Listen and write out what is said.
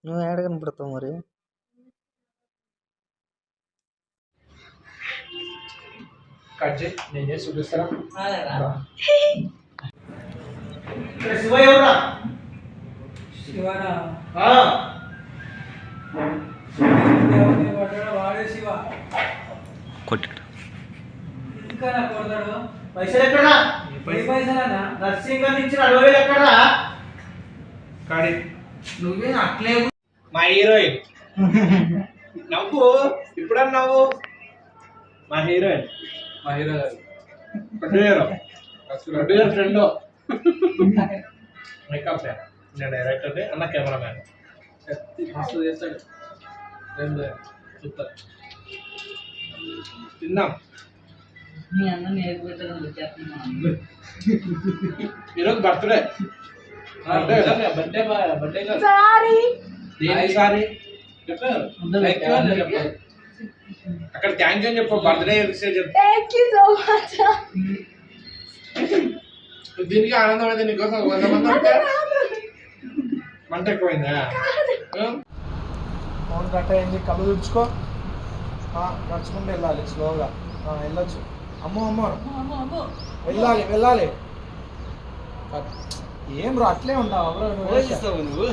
నువ్వు ఏడ కనపడతావు మరి? కట్ చేయి, నేను చేసి చూపిస్తారా? శివ ఎవరా? శివనా? వాడే శివ. కొట్టాడు. ఇంకా నా కొడతాడు. పైసలు ఎక్కడా? పైసలన్నా నర్సింగ్ గారు ఇచ్చిన 60,000 ఎక్కడా? కాడి నువ్వే అట్లే మా హీరోయిన్ నవ్వు, ఇప్పుడన్నా నవ్వు. మా హీరోయిన్, మా హీరో ఫ్రెండ్ మేకప్ మ్యాన్, నేను డైరెక్టర్ అన్న కెమెరా మ్యాన్. మస్తు చేస్తాడు, సూపర్. తిందాం. మీ అన్న నేర్పు పెట్టడం ఈరోజు బర్త్డే. బర్త్డే సారీ అక్కడ థ్యాంక్ యూ అని చెప్పు. బర్త్డే దీనికి ఆనందం అయితే నీకోసం 100 మంది అంటే మంట ఎక్కువైందా? ఫోన్ కట్ట అయింది, కళ్ళు తుడుచుకో. నడుచుకుంటూ వెళ్ళాలి, స్లోగా వెళ్ళొచ్చు. అమ్మో అమ్మో వెళ్ళాలి వెళ్ళాలి. ఏం రా అట్లే ఉంటావు నువ్వు.